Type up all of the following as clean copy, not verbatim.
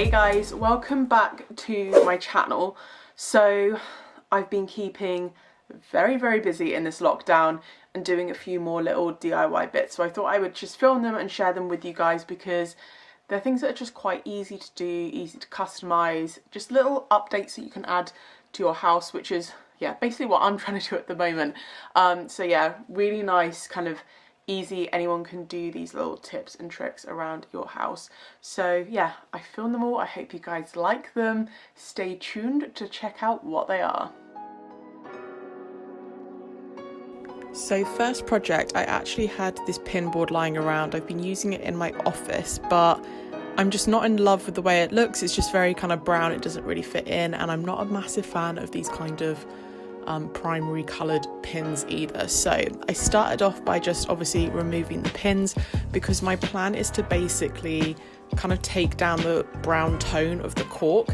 Hey guys, welcome back to my channel. So I've been keeping very busy in this lockdown and doing a few more little DIY bits. So I thought I would just film them and share them with you guys because they're things that are just quite easy to do, easy to customize, just little updates that you can add to your house, which is, yeah, basically what I'm trying to do at the moment. So yeah, really nice, kind of easy, anyone can do these little tips and tricks around your house. So yeah, I filmed them all. I hope you guys like them. Stay tuned to check out what they are. So first project, I actually had this pinboard lying around. I've been using it in my office, but I'm just not in love with the way it looks. It's just very kind of brown. It doesn't really fit in, and I'm not a massive fan of these kind of primary coloured pins either. So I started off by just obviously removing the pins because my plan is to basically kind of take down the brown tone of the cork.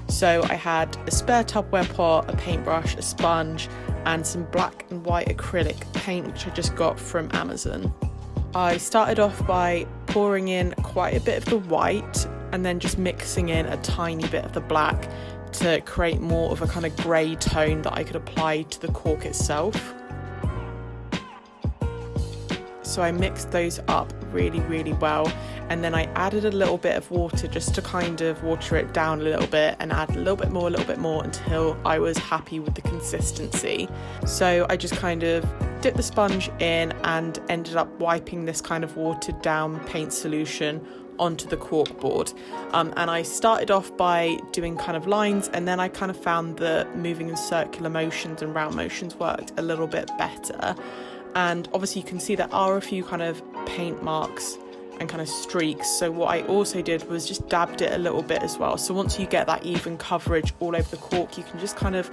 So I had a spare Tupperware pot, a paintbrush, a sponge and some black and white acrylic paint which I just got from Amazon. I started off by pouring in quite a bit of the white and then just mixing in a tiny bit of the black to create more of a kind of grey tone that I could apply to the cork itself. So I mixed those up really well, and then I added a little bit of water just to kind of water it down a little bit and add a little bit more until I was happy with the consistency. So I just kind of dipped the sponge in and ended up wiping this kind of watered down paint solution onto the cork board, and I started off by doing kind of lines, and then I kind of found that moving in circular motions and round motions worked a little bit better. And obviously you can see there are a few kind of paint marks and kind of streaks, so what I also did was just dabbed it a little bit as well. So once you get that even coverage all over the cork, you can just kind of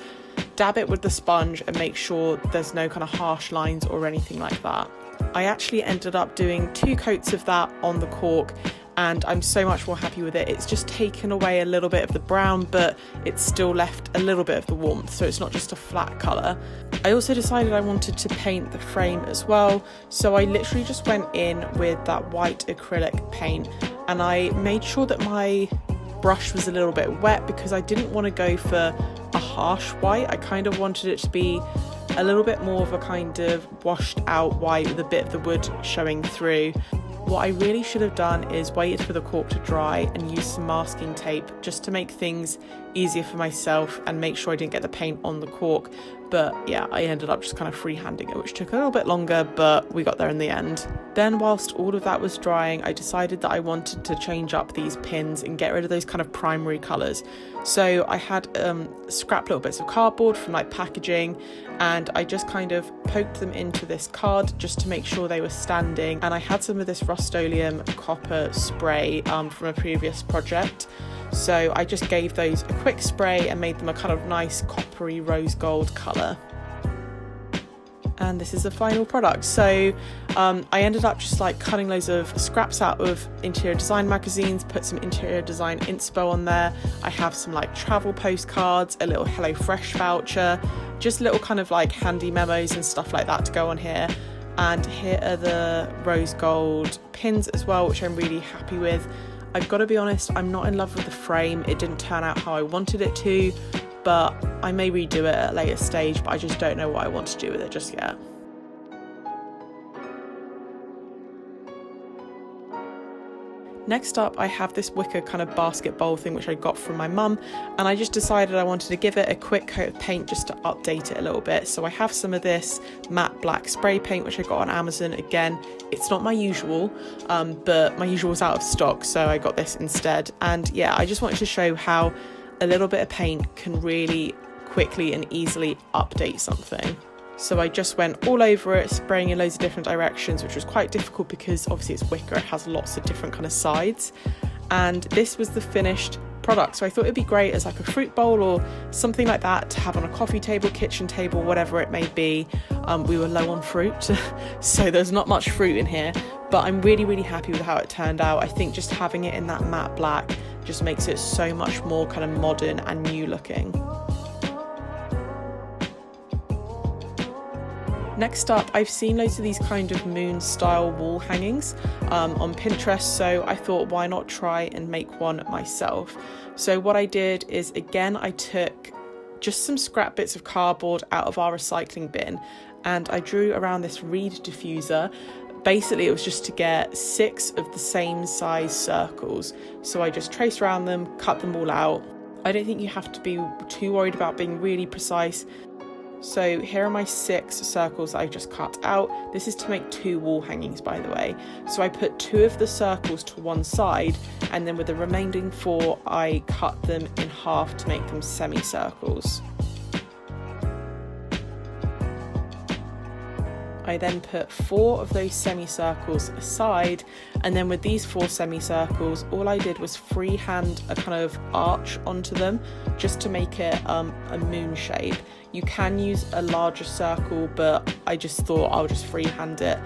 dab it with the sponge and make sure there's no kind of harsh lines or anything like that. I actually ended up doing 2 coats of that on the cork, and I'm so much more happy with it. It's just taken away a little bit of the brown, but it's still left a little bit of the warmth, so it's not just a flat colour. I also decided I wanted to paint the frame as well, so I literally just went in with that white acrylic paint, and I made sure that my brush was a little bit wet because I didn't want to go for a harsh white. I kind of wanted it to be a little bit more of a kind of washed out white with a bit of the wood showing through. What I really should have done is waited for the cork to dry and use some masking tape just to make things easier for myself and make sure I didn't get the paint on the cork. But yeah, I ended up just kind of freehanding it, which took a little bit longer, but we got there in the end. Then whilst all of that was drying, I decided that I wanted to change up these pins and get rid of those kind of primary colours. So I had scrap little bits of cardboard from like packaging, and I just kind of poked them into this card just to make sure they were standing. And I had some of this Rust-Oleum copper spray from a previous project. So I just gave those a quick spray and made them a kind of nice coppery rose gold colour. And this is the final product. So I ended up just like cutting loads of scraps out of interior design magazines, put some interior design inspo on there. I have some like travel postcards, a little HelloFresh voucher, just little kind of like handy memos and stuff like that to go on here. And here are the rose gold pins as well, which I'm really happy with. I've got to be honest, I'm not in love with the frame. It didn't turn out how I wanted it to, but I may redo it at a later stage, but I just don't know what I want to do with it just yet. Next up, I have this wicker kind of basket bowl thing which I got from my mum, and I just decided I wanted to give it a quick coat of paint just to update it a little bit. So I have some of this matte black spray paint which I got on Amazon. Again, it's not my usual, but my usual was out of stock, so I got this instead. And yeah, I just wanted to show how a little bit of paint can really quickly and easily update something. So I just went all over it, spraying in loads of different directions, which was quite difficult because obviously it's wicker, it has lots of different kind of sides. And this was the finished product. So I thought it'd be great as like a fruit bowl or something like that to have on a coffee table, kitchen table, whatever it may be. We were low on fruit, so there's not much fruit in here, but I'm really happy with how it turned out. I think just having it in that matte black just makes it so much more kind of modern and new looking. Next up, I've seen loads of these kind of moon style wall hangings on Pinterest, so I thought why not try and make one myself. So what I did is, again, I took just some scrap bits of cardboard out of our recycling bin and I drew around this reed diffuser. Basically, it was just to get 6 of the same size circles. So I just traced around them, cut them all out. I don't think you have to be too worried about being really precise. So here are my 6 circles that I just cut out. This is to make 2 wall hangings, by the way. So I put 2 of the circles to one side, and then with the remaining 4, I cut them in half to make them semicircles. I then put 4 of those semicircles aside, and then with these 4 semicircles, all I did was freehand a kind of arch onto them just to make it a moon shape. You can use a larger circle, but I just thought I'll just freehand it.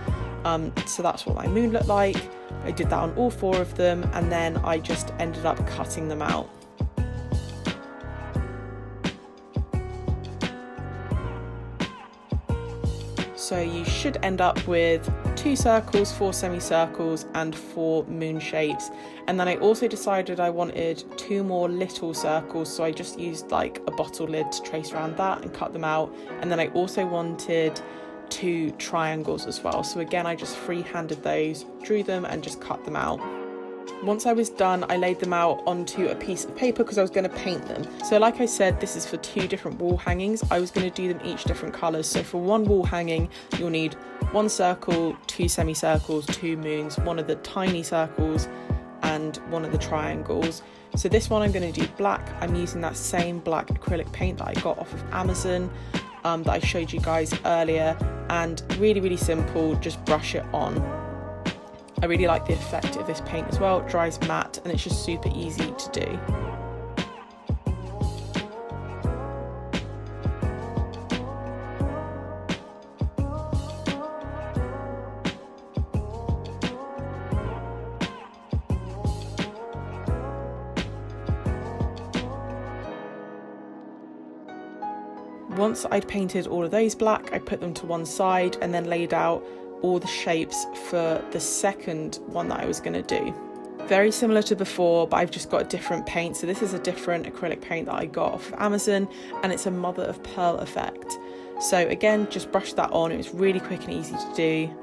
So that's what my moon looked like. I did that on all 4 of them, and then I just ended up cutting them out. So you should end up with 2 circles, 4 semicircles and 4 moon shapes. And then I also decided I wanted 2 more little circles, so I just used like a bottle lid to trace around that and cut them out. And then I also wanted 2 triangles as well. So again, I just freehanded those, drew them and just cut them out. Once I was done, I laid them out onto a piece of paper because I was going to paint them. So like I said, this is for 2 different wall hangings. I was going to do them each different colours. So for one wall hanging, you'll need 1 circle, 2 semicircles, 2 moons, 1 of the tiny circles and 1 of the triangles. So this one I'm going to do black. I'm using that same black acrylic paint that I got off of Amazon that I showed you guys earlier, and really, really simple, just brush it on. I really like the effect of this paint as well. It dries matte and it's just super easy to do. Once I'd painted all of those black, I put them to one side and then laid out all the shapes for the second one that I was going to do. Very similar to before, but I've just got a different paint. So this is a different acrylic paint that I got off of Amazon, and it's a mother of pearl effect. So again, just brush that on. It was really quick and easy to do.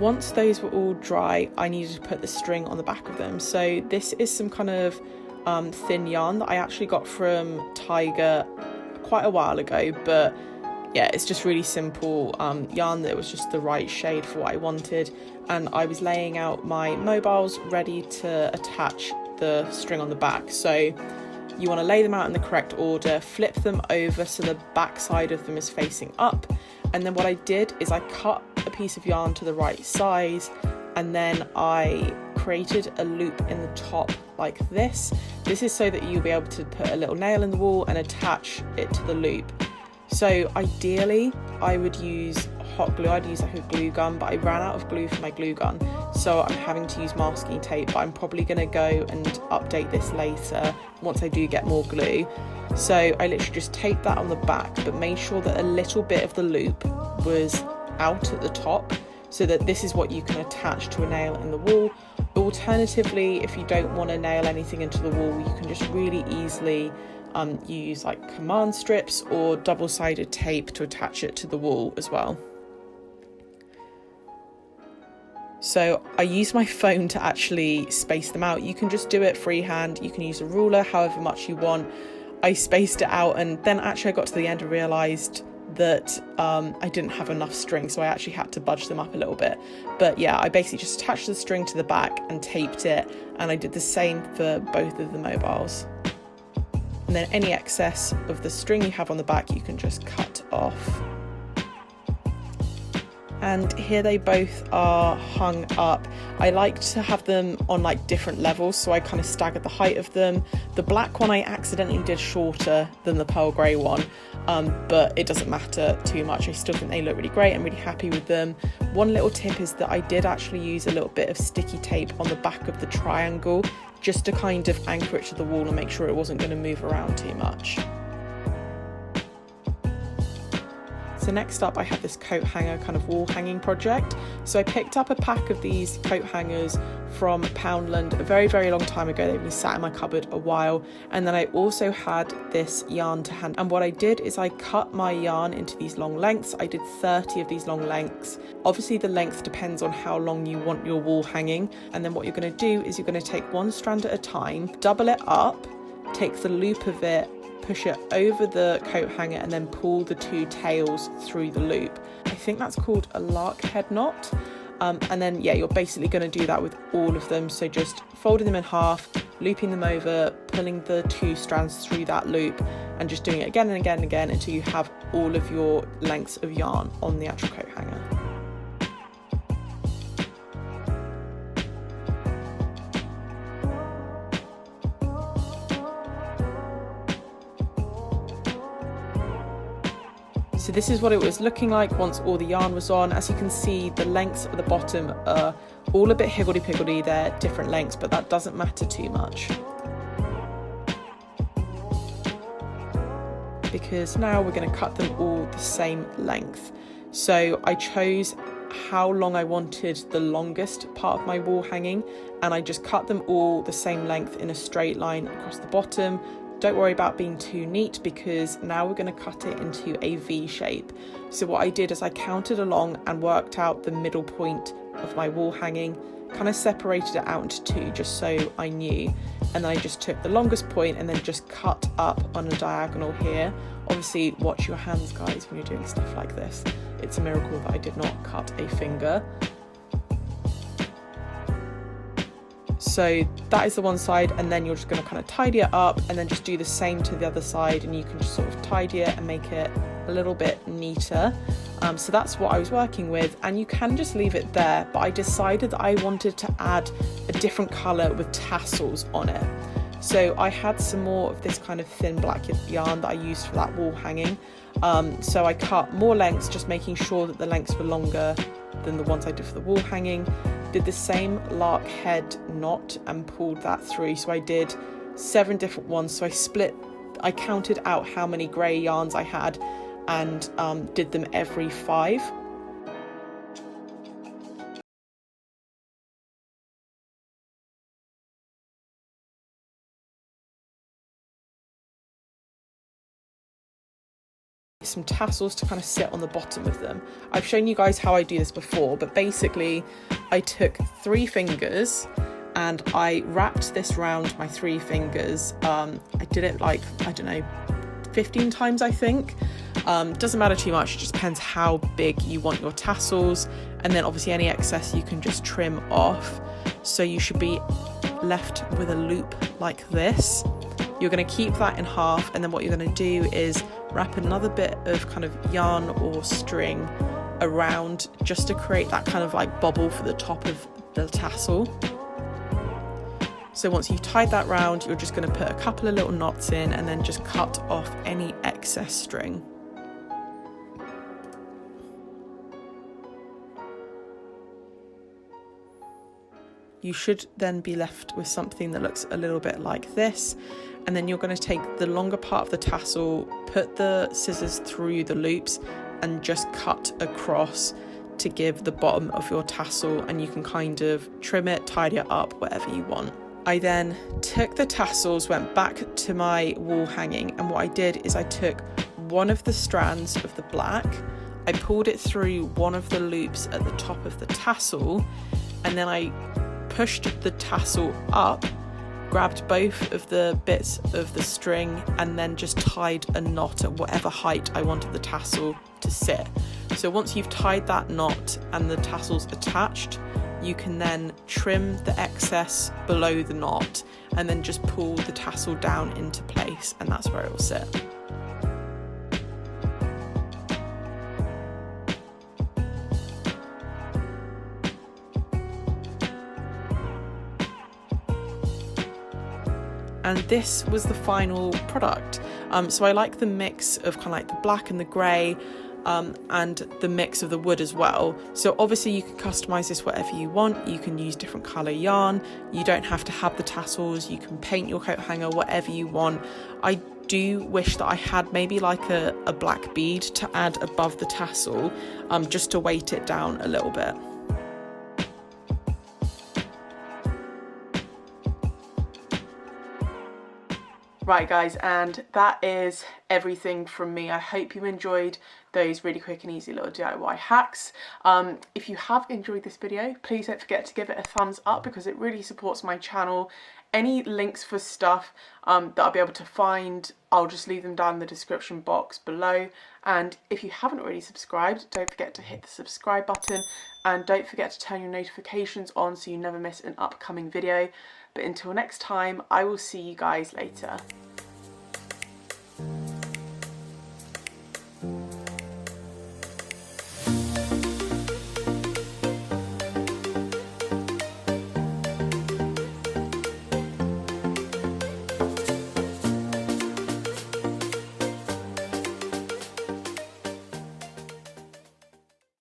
Once those were all dry, I needed to put the string on the back of them. So this is some kind of thin yarn that I actually got from Tiger quite a while ago, but yeah, it's just really simple yarn that was just the right shade for what I wanted. And I was laying out my mobiles ready to attach the string on the back. So you want to lay them out in the correct order, flip them over so the back side of them is facing up. And then what I did is I cut a piece of yarn to the right size, and then I created a loop in the top like this. This is so that you'll be able to put a little nail in the wall and attach it to the loop. So ideally I would use hot glue. I'd use like a glue gun, but I ran out of glue for my glue gun, so I'm having to use masking tape, but I'm probably going to go and update this later once I do get more glue. So I literally just taped that on the back, but made sure that a little bit of the loop was out at the top, so that this is what you can attach to a nail in the wall. Alternatively, if you don't want to nail anything into the wall, you can just really easily use like command strips or double-sided tape to attach it to the wall as well. So I use my phone to actually space them out. You can just do it freehand, you can use a ruler however much you want. I spaced it out, and then actually I got to the end and realised that I didn't have enough string, so I actually had to budge them up a little bit. But yeah, I basically just attached the string to the back and taped it, and I did the same for both of the mobiles. And then any excess of the string you have on the back you can just cut off. And here they both are hung up. I like to have them on like different levels, so I kind of staggered the height of them. The black one I accidentally did shorter than the pearl grey one, but it doesn't matter too much. I still think they look really great. I'm really happy with them. One little tip is that I did actually use a little bit of sticky tape on the back of the triangle just to kind of anchor it to the wall and make sure it wasn't going to move around too much. So next up I had this coat hanger kind of wall hanging project. So I picked up a pack of these coat hangers from Poundland a very, very long time ago. They've been sat in my cupboard a while. And then I also had this yarn to hand. And what I did is I cut my yarn into these long lengths. I did 30 of these long lengths. Obviously the length depends on how long you want your wall hanging. And then what you're going to do is you're going to take one strand at a time, double it up, take the loop of it, push it over the coat hanger and then pull the two tails through the loop. I think that's called a lark head knot. And then yeah, you're basically going to do that with all of them. So just folding them in half, looping them over, pulling the two strands through that loop and just doing it again and again and again until you have all of your lengths of yarn on the actual coat hanger. So this is what it was looking like once all the yarn was on. As you can see, the lengths at the bottom are all a bit higgledy-piggledy. They're different lengths, but that doesn't matter too much, because now we're going to cut them all the same length. So I chose how long I wanted the longest part of my wall hanging, and I just cut them all the same length in a straight line across the bottom. Don't worry about being too neat, because now we're going to cut it into a V shape. So what I did is I counted along and worked out the middle point of my wall hanging, kind of separated it out into two just so I knew, and then I just took the longest point and then just cut up on a diagonal here. Obviously watch your hands, guys, when you're doing stuff like this. It's a miracle that I did not cut a finger. So that is the one side, and then you're just going to kind of tidy it up and then just do the same to the other side, and you can just sort of tidy it and make it a little bit neater. So that's what I was working with, and you can just leave it there, but I decided that I wanted to add a different colour with tassels on it. So I had some more of this kind of thin black yarn that I used for that wall hanging. So I cut more lengths, just making sure that the lengths were longer than the ones I did for the wall hanging. Did the same lark head knot and pulled that through. So I did 7 different ones. So I counted out how many grey yarns I had and did them every 5. Some tassels to kind of sit on the bottom of them. I've shown you guys how I do this before, but basically I took 3 fingers and I wrapped this round my 3 fingers. I did it like, I don't know, 15 times I think. Doesn't matter too much, it just depends how big you want your tassels, and then obviously any excess you can just trim off. So you should be left with a loop like this. You're going to keep that in half, and then what you're going to do is wrap another bit of kind of yarn or string around just to create that kind of like bobble for the top of the tassel. So once you've tied that round, you're just going to put a couple of little knots in and then just cut off any excess string. You should then be left with something that looks a little bit like this, and then you're going to take the longer part of the tassel, put the scissors through the loops and just cut across to give the bottom of your tassel, and you can kind of trim it, tidy it up, whatever you want. I then took the tassels, went back to my wall hanging, and what I did is I took one of the strands of the black, I pulled it through one of the loops at the top of the tassel, and then I pushed the tassel up grabbed both of the bits of the string and then just tied a knot at whatever height I wanted the tassel to sit. So once you've tied that knot and the tassel's attached, you can then trim the excess below the knot and then just pull the tassel down into place, and that's where it will sit. And this was the final product. So I like the mix of kind of like the black and the grey, and the mix of the wood as well. So obviously you can customize this whatever you want. You can use different color yarn. You don't have to have the tassels. You can paint your coat hanger whatever you want. I do wish that I had maybe like a black bead to add above the tassel, just to weight it down a little bit. Right guys, and that is everything from me. I hope you enjoyed those really quick and easy little DIY hacks. If you have enjoyed this video, please don't forget to give it a thumbs up because it really supports my channel. Any links for stuff that I'll be able to find, I'll just leave them down in the description box below. And if you haven't already subscribed, don't forget to hit the subscribe button and don't forget to turn your notifications on so you never miss an upcoming video. But until next time, I will see you guys later.